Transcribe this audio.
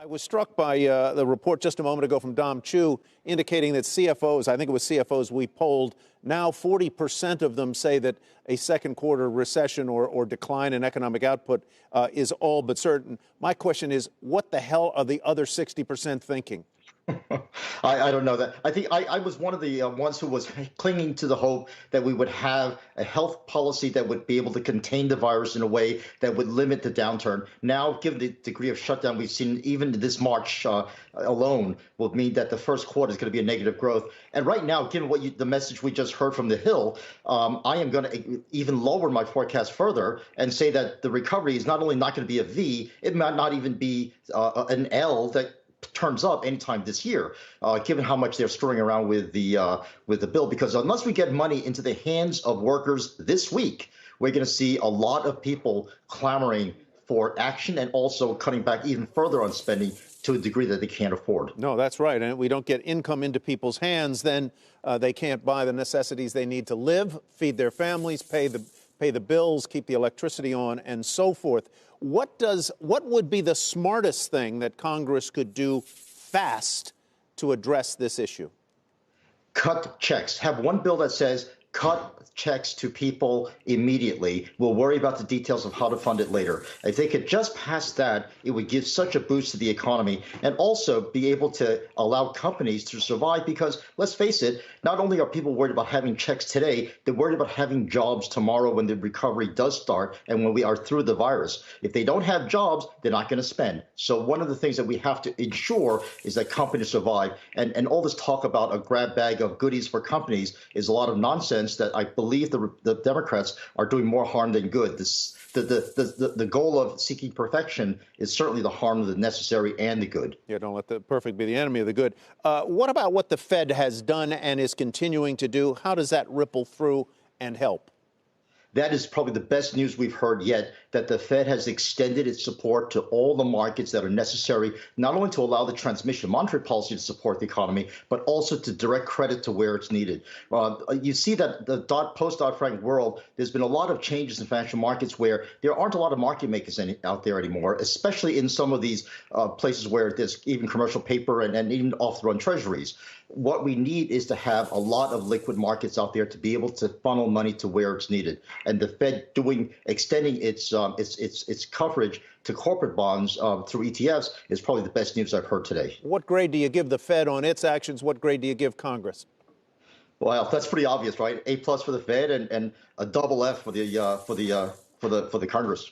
I was struck by the report just a moment ago from Dom Chu indicating that CFOs, I think it was CFOs we polled, now 40% of them say that a second quarter recession or decline in economic output is all but certain. My question is, what the hell are the other 60% thinking? I don't know that. I think I was one of the ones who was clinging to the hope that we would have a health policy that would be able to contain the virus in a way that would limit the downturn. Now, given the degree of shutdown we've seen even this March alone, will mean that the first quarter is going to be a negative growth. And right now, given the message we just heard from the Hill, I am going to even lower my forecast further and say that the recovery is not only not going to be a V, it might not even be an L that turns up anytime this year, given how much they're screwing around with the bill. Because unless we get money into the hands of workers this week, we're going to see a lot of people clamoring for action and also cutting back even further on spending to a degree that they can't afford. No, that's right. And if we don't get income into people's hands, then they can't buy the necessities they need to live, feed their families, pay the bills, keep the electricity on, and so forth. What would be the smartest thing that Congress could do fast to address this issue? Cut checks. Have one bill that says cut checks to people immediately. We'll worry about the details of how to fund it later. If they could just pass that, it would give such a boost to the economy and also be able to allow companies to survive, because let's face it, not only are people worried about having checks today, they're worried about having jobs tomorrow when the recovery does start and when we are through the virus. If they don't have jobs, they're not going to spend. So one of the things that we have to ensure is that companies survive. And all this talk about a grab bag of goodies for companies is a lot of nonsense that I believe the Democrats are doing more harm than good. The goal of seeking perfection is certainly the harm of the necessary and the good. Yeah, don't let the perfect be the enemy of the good. What about what the Fed has done and is continuing to do? How does that ripple through and help? That is probably the best news we've heard yet, that the Fed has extended its support to all the markets that are necessary, not only to allow the transmission of monetary policy to support the economy, but also to direct credit to where it's needed. You see that the post-Dodd-Frank world, there's been a lot of changes in financial markets where there aren't a lot of market makers out there anymore, especially in some of these places where there's even commercial paper and even off-the-run treasuries. What we need is to have a lot of liquid markets out there to be able to funnel money to where it's needed. And the Fed extending its coverage to corporate bonds through ETFs is probably the best news I've heard today. What grade do you give the Fed on its actions? What grade do you give Congress? Well, that's pretty obvious, right? A+ for the Fed and a double F for the Congress.